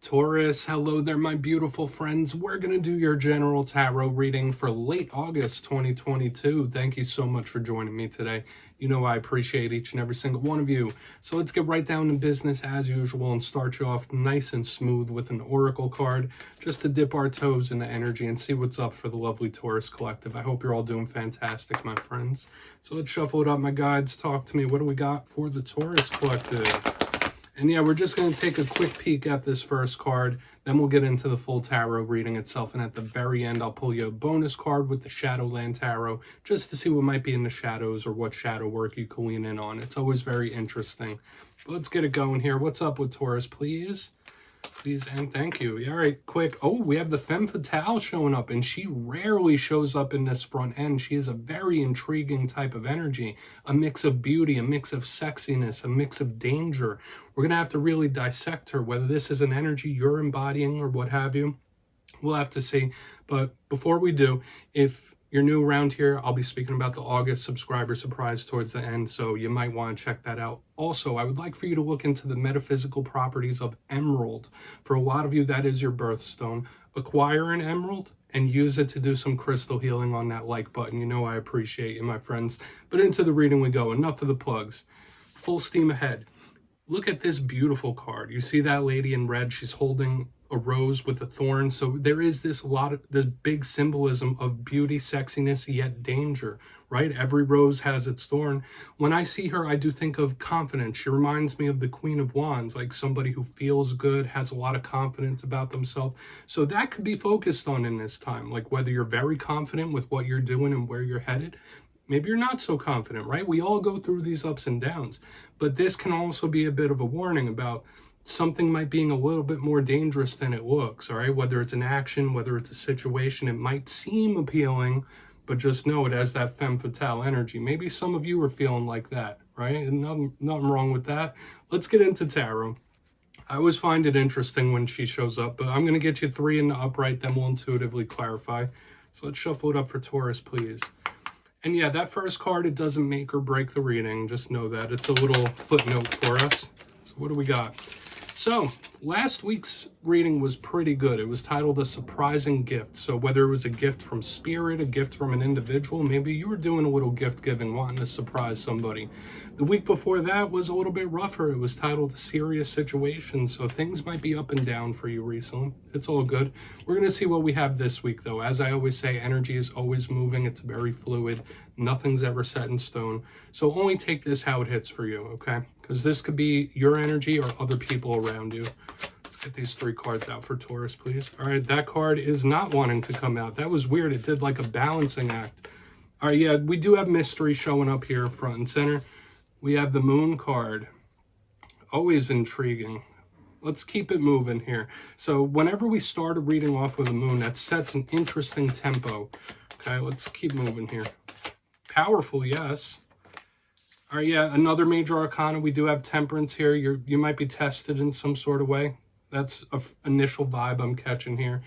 Taurus, hello there, my beautiful friends. We're going to do your general tarot reading for late August 2022. Thank you so much for joining me today. You know I appreciate each and every single one of you. So let's get right down to business as usual and start you off nice and smooth with an oracle card just to dip our toes in the energy and see what's up for the lovely Taurus collective. I hope you're all doing fantastic, my friends. So let's shuffle it up, my guides. Talk to me. What do we got for the Taurus collective? And yeah, we're just going to take a quick peek at this first card, then we'll get into the full tarot reading itself, and at the very end, I'll pull you a bonus card with the Shadowland Tarot, just to see what might be in the shadows or what shadow work you can lean in on. It's always very interesting. But let's get it going here. What's up with Taurus, please? Please and thank you. All right, quick. Oh, we have the femme fatale showing up, and she rarely shows up in this front end. She is a very intriguing type of energy, a mix of beauty, a mix of sexiness, a mix of danger. We're going to have to really dissect her, whether this is an energy you're embodying or what have you. We'll have to see. But before we do, if you're new around here, I'll be speaking about the August subscriber surprise towards the end, so you might want to check that out. Also, I would like for you to look into the metaphysical properties of emerald. For a lot of you, that is your birthstone. Acquire an emerald and use it to do some crystal healing on that like button. You know I appreciate you, my friends. But into the reading we go. Enough of the plugs. Full steam ahead. Look at this beautiful card. You see that lady in red? She's holding a rose with a thorn. So there is this big symbolism of beauty, sexiness, yet danger, right? Every rose has its thorn. When I see her, I do think of confidence. She reminds me of the Queen of Wands, like somebody who feels good, has a lot of confidence about themselves. So that could be focused on in this time, like whether you're very confident with what you're doing and where you're headed. Maybe you're not so confident, right? We all go through these ups and downs, but this can also be a bit of a warning about something might being a little bit more dangerous than it looks, all right? Whether it's an action, whether it's a situation, it might seem appealing, but just know it has that femme fatale energy. Maybe some of you are feeling like that, right? And nothing wrong with that. Let's get into tarot. I always find it interesting when she shows up, but I'm going to get you 3 in the upright, then we'll intuitively clarify. So let's shuffle it up for Taurus, please. And yeah, that first card, it doesn't make or break the reading. Just know that. It's a little footnote for us. So what do we got? So last week's reading was pretty good. It was titled A Surprising Gift. So whether it was a gift from spirit, a gift from an individual, maybe you were doing a little gift giving, wanting to surprise somebody. The week before that was a little bit rougher. It was titled A Serious Situation. So things might be up and down for you recently. It's all good. We're going to see what we have this week, though. As I always say, energy is always moving. It's very fluid. Nothing's ever set in stone. So only take this how it hits for you, okay? Because this could be your energy or other people around you. Let's get these 3 cards out for Taurus, please. All right, that card is not wanting to come out. That was weird. It did like a balancing act. All right, yeah, we do have mystery showing up here front and center. We have the Moon card. Always intriguing. Let's keep it moving here. So whenever we start a reading off with a moon, that sets an interesting tempo. Okay, let's keep moving here. Powerful, yes. All right, yeah, another major arcana. We do have Temperance here. You might be tested in some sort of way. That's an initial vibe I'm catching here.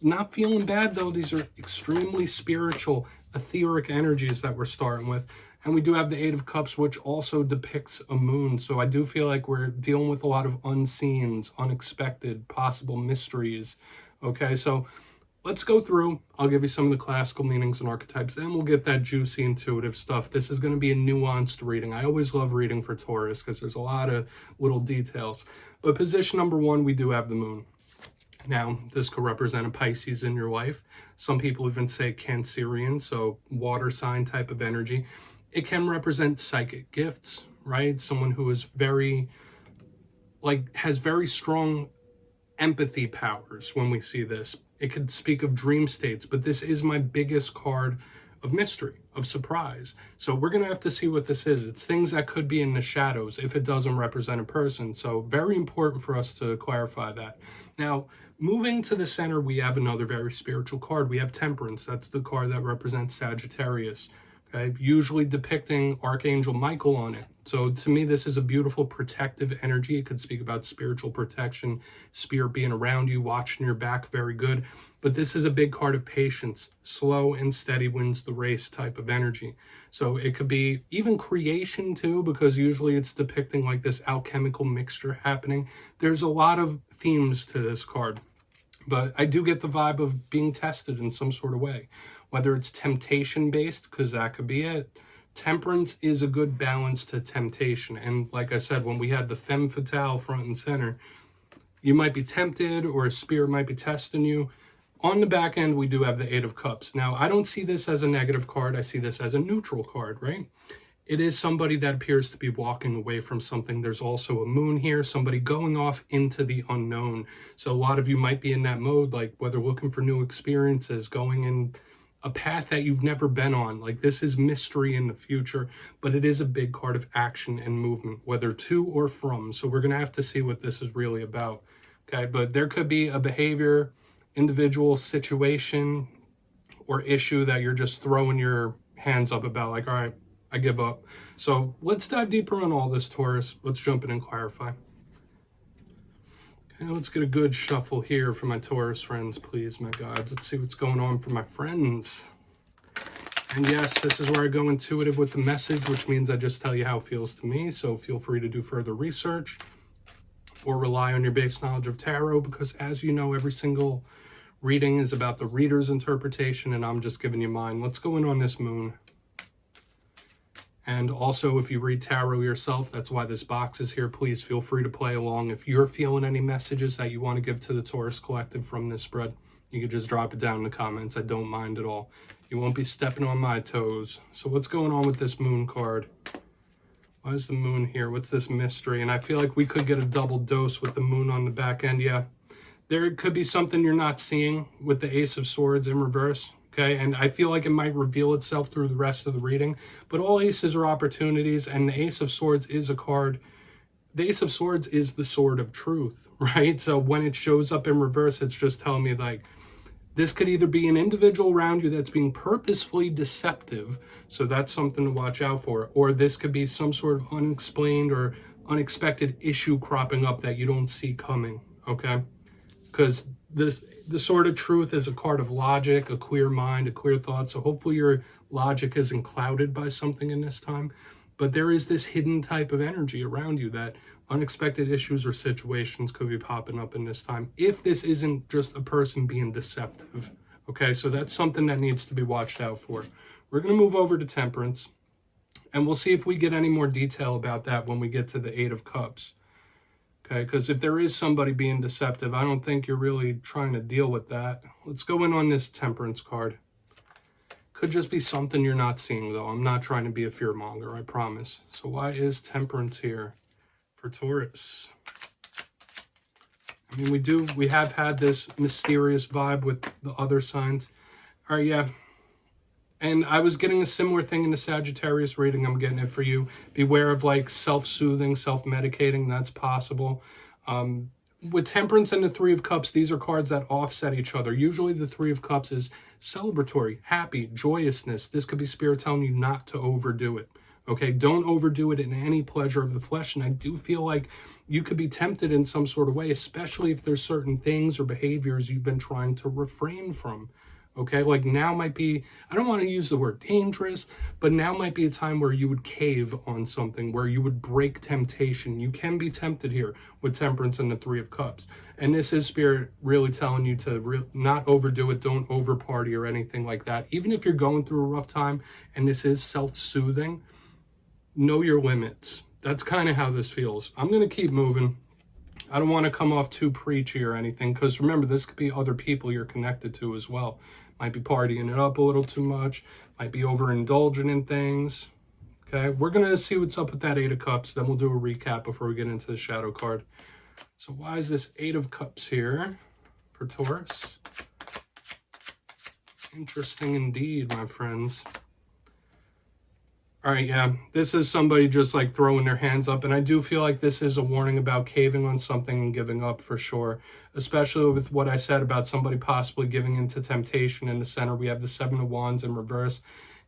Not feeling bad, though. These are extremely spiritual, etheric energies that we're starting with. And we do have the 8 of Cups, which also depicts a moon. So I do feel like we're dealing with a lot of unseens, unexpected, possible mysteries. Okay, so let's go through. I'll give you some of the classical meanings and archetypes, then we'll get that juicy, intuitive stuff. This is going to be a nuanced reading. I always love reading for Taurus because there's a lot of little details. But position number 1, we do have the moon. Now, this could represent a Pisces in your life. Some people even say Cancerian, so water sign type of energy. It can represent psychic gifts, right? Someone who is has very strong empathy powers when we see this. It could speak of dream states, but this is my biggest card of mystery, of surprise. So we're going to have to see what this is. It's things that could be in the shadows if it doesn't represent a person. So very important for us to clarify that. Now, moving to the center, we have another very spiritual card. We have Temperance. That's the card that represents Sagittarius. okay? Usually depicting Archangel Michael on it. So to me, this is a beautiful protective energy. It could speak about spiritual protection, spirit being around you, watching your back, very good. But this is a big card of patience. Slow and steady wins the race type of energy. So it could be even creation too, because usually it's depicting like this alchemical mixture happening. There's a lot of themes to this card. But I do get the vibe of being tested in some sort of way. Whether it's temptation-based, because that could be it. Temperance is a good balance to temptation. And like I said, when we had the femme fatale front and center, you might be tempted or a spirit might be testing you. On the back end, we do have the Eight of Cups. Now, I don't see this as a negative card. I see this as a neutral card, right? It is somebody that appears to be walking away from something. There's also a moon here, somebody going off into the unknown. So a lot of you might be in that mode, like whether looking for new experiences, going in a path that you've never been on. Like this is mystery in the future, but it is a big card of action and movement, whether to or from. So we're going to have to see what this is really about. Okay, but there could be a behavior, individual situation, or issue that you're just throwing your hands up about, like, all right, I give up. So let's dive deeper on all this, Taurus. Let's jump in and clarify. Okay, let's get a good shuffle here for my Taurus friends, please, my gods. Let's see what's going on for my friends. And yes, this is where I go intuitive with the message, which means I just tell you how it feels to me. So feel free to do further research or rely on your base knowledge of tarot, because as you know, every single reading is about the reader's interpretation, and I'm just giving you mine. Let's go in on this moon. And also, if you read tarot yourself, that's why this box is here. Please feel free to play along. If you're feeling any messages that you want to give to the Taurus Collective from this spread, you can just drop it down in the comments. I don't mind at all. You won't be stepping on my toes. So what's going on with this moon card? Why is the moon here? What's this mystery? And I feel like we could get a double dose with the moon on the back end. Yeah, there could be something you're not seeing with the Ace of Swords in reverse. Okay, and I feel like it might reveal itself through the rest of the reading. But all aces are opportunities, and the Ace of Swords is a card. The Ace of Swords is the sword of truth, right? So when it shows up in reverse, it's just telling me, like, this could either be an individual around you that's being purposefully deceptive, so that's something to watch out for, or this could be some sort of unexplained or unexpected issue cropping up that you don't see coming, okay? Because the sword of truth is a card of logic, a clear mind, a clear thought. So hopefully your logic isn't clouded by something in this time. But there is this hidden type of energy around you that unexpected issues or situations could be popping up in this time, if this isn't just a person being deceptive. Okay, so that's something that needs to be watched out for. We're going to move over to Temperance, and we'll see if we get any more detail about that when we get to the Eight of Cups. Okay, because if there is somebody being deceptive, I don't think you're really trying to deal with that. Let's go in on this Temperance card. Could just be something you're not seeing, though. I'm not trying to be a fearmonger, I promise. So why is Temperance here for Taurus? I mean, we have had this mysterious vibe with the other signs. All right, yeah. And I was getting a similar thing in the Sagittarius reading. I'm getting it for you. Beware of like self-soothing, self-medicating. That's possible. With Temperance and the Three of Cups, these are cards that offset each other. Usually the Three of Cups is celebratory, happy, joyousness. This could be Spirit telling you not to overdo it. Okay, don't overdo it in any pleasure of the flesh. And I do feel like you could be tempted in some sort of way, especially if there's certain things or behaviors you've been trying to refrain from. Okay, like now might be, I don't want to use the word dangerous, but now might be a time where you would cave on something, where you would break temptation. You can be tempted here with Temperance and the Three of Cups. And this is Spirit really telling you to not overdo it, don't over party or anything like that. Even if you're going through a rough time and this is self-soothing, know your limits. That's kind of how this feels. I'm going to keep moving. I don't want to come off too preachy or anything, because remember, this could be other people you're connected to as well. Might be partying it up a little too much, might be overindulging in things. Okay, we're going to see what's up with that Eight of Cups, then we'll do a recap before we get into the shadow card. So why is this Eight of Cups here for Taurus? Interesting indeed, my friends. All right, yeah, this is somebody just like throwing their hands up, and I do feel like this is a warning about caving on something and giving up for sure, especially with what I said about somebody possibly giving into temptation. In the center, we have the Seven of Wands in reverse.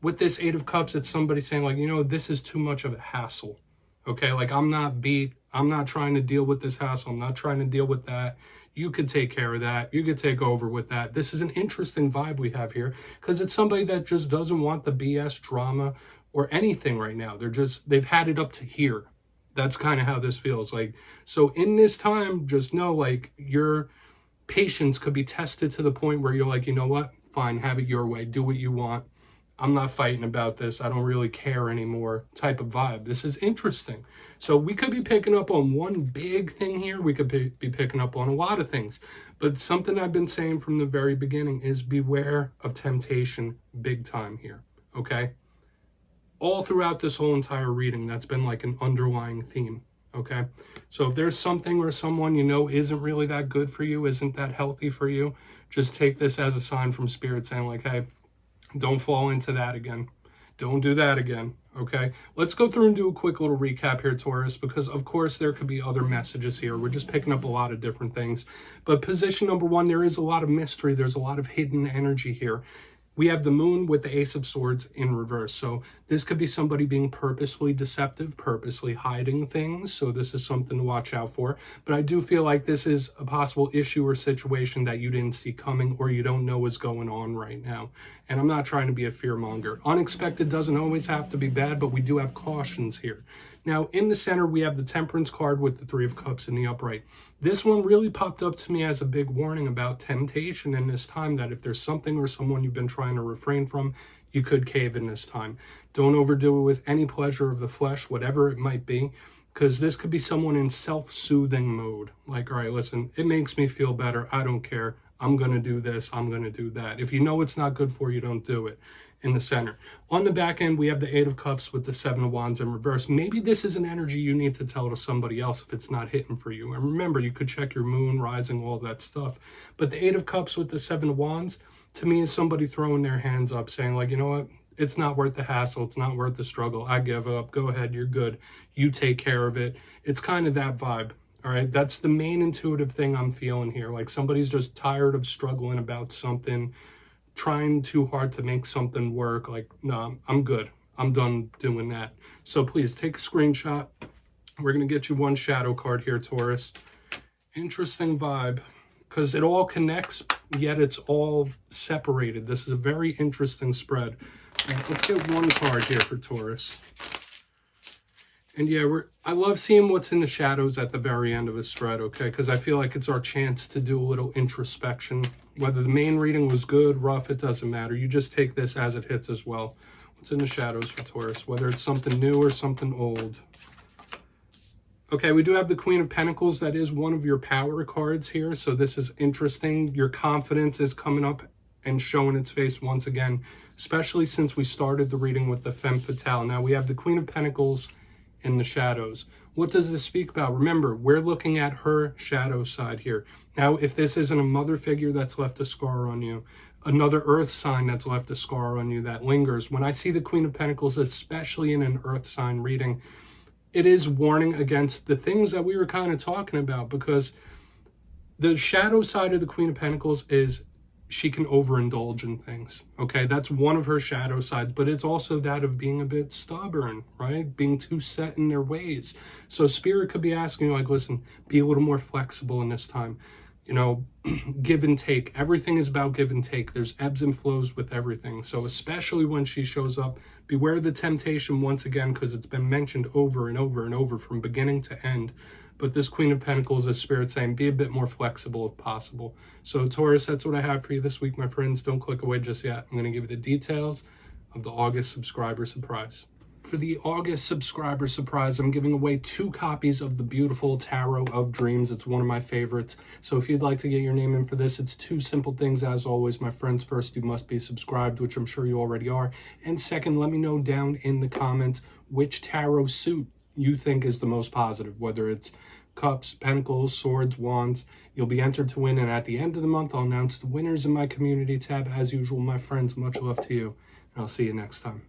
with this Eight of Cups, it's somebody saying like, this is too much of a hassle. Okay, like I'm not beat. I'm not trying to deal with this hassle. I'm not trying to deal with that. You could take care of that. You could take over with that. This is an interesting vibe we have here because it's somebody that just doesn't want the BS drama or anything right now. They've had it up to here. That's kind of how this feels like. So in this time, just know like your patience could be tested to the point where you're like, you know what? Fine, have it your way. Do what you want. I'm not fighting about this. I don't really care anymore type of vibe. This is interesting. So we could be picking up on one big thing here. We could be picking up on a lot of things. But something I've been saying from the very beginning is beware of temptation big time here, okay? All throughout this whole entire reading, that's been like an underlying theme, okay? So if there's something or someone isn't really that good for you, isn't that healthy for you, just take this as a sign from Spirit saying like, hey, don't fall into that again. Don't do that again, okay? Let's go through and do a quick little recap here, Taurus, because of course there could be other messages here. We're just picking up a lot of different things. But position number one, there is a lot of mystery. There's a lot of hidden energy here. We have the moon with the Ace of Swords in reverse. So this could be somebody being purposefully deceptive, purposely hiding things. So this is something to watch out for. But I do feel like this is a possible issue or situation that you didn't see coming or you don't know is going on right now. And I'm not trying to be a fearmonger. Unexpected doesn't always have to be bad, but we do have cautions here. Now, in the center, we have the Temperance card with the Three of Cups in the upright. This one really popped up to me as a big warning about temptation in this time, that if there's something or someone you've been trying to refrain from, you could cave in this time. Don't overdo it with any pleasure of the flesh, whatever it might be, because this could be someone in self-soothing mode. Like, all right, listen, it makes me feel better. I don't care. I'm going to do this. I'm going to do that. If you know it's not good for you, don't do it. In the center. On the back end, we have the Eight of Cups with the Seven of Wands in reverse. Maybe this is an energy you need to tell to somebody else if it's not hitting for you. And remember, you could check your moon, rising, all that stuff. But the Eight of Cups with the Seven of Wands, to me, is somebody throwing their hands up, saying like, you know what? It's not worth the hassle. It's not worth the struggle. I give up. Go ahead. You're good. You take care of it. It's kind of that vibe. All right. That's the main intuitive thing I'm feeling here. Like somebody's just tired of struggling about something, trying too hard to make something work. Like, no, I'm good. I'm done doing that. So please take a screenshot. We're going to get you one shadow card here, Taurus. Interesting vibe because it all connects, yet it's all separated. This is a very interesting spread. Let's get one card here for Taurus. And yeah, I love seeing what's in the shadows at the very end of a spread, okay? Because I feel like it's our chance to do a little introspection. Whether the main reading was good, rough, it doesn't matter. You just take this as it hits as well. What's in the shadows for Taurus? Whether it's something new or something old. Okay, we do have the Queen of Pentacles. That is one of your power cards here. So this is interesting. Your confidence is coming up and showing its face once again, especially since we started the reading with the Femme Fatale. Now we have the Queen of Pentacles in the shadows. What does this speak about? Remember, we're looking at her shadow side here. Now, if this isn't a mother figure that's left a scar on you, another earth sign that's left a scar on you that lingers, when I see the Queen of Pentacles, especially in an earth sign reading, it is warning against the things that we were kind of talking about, because the shadow side of the Queen of Pentacles is she can overindulge in things, okay? That's one of her shadow sides, but it's also that of being a bit stubborn, right? Being too set in their ways. So Spirit could be asking you, like, listen, be a little more flexible in this time. You know, give and take. Everything is about give and take. There's ebbs and flows with everything. So especially when she shows up, beware the temptation once again, because it's been mentioned over and over and over from beginning to end. But this Queen of Pentacles is Spirit saying, be a bit more flexible if possible. So Taurus, that's what I have for you this week, my friends. Don't click away just yet. I'm going to give you the details of the August subscriber surprise. For the August subscriber surprise, I'm giving away 2 copies of the beautiful Tarot of Dreams. It's one of my favorites. So if you'd like to get your name in for this, it's 2 simple things as always, my friends. First, you must be subscribed, which I'm sure you already are. And second, let me know down in the comments which tarot suit you think is the most positive, whether it's Cups, Pentacles, Swords, Wands. You'll be entered to win, and at the end of the month, I'll announce the winners in my community tab. As usual, my friends, much love to you, and I'll see you next time.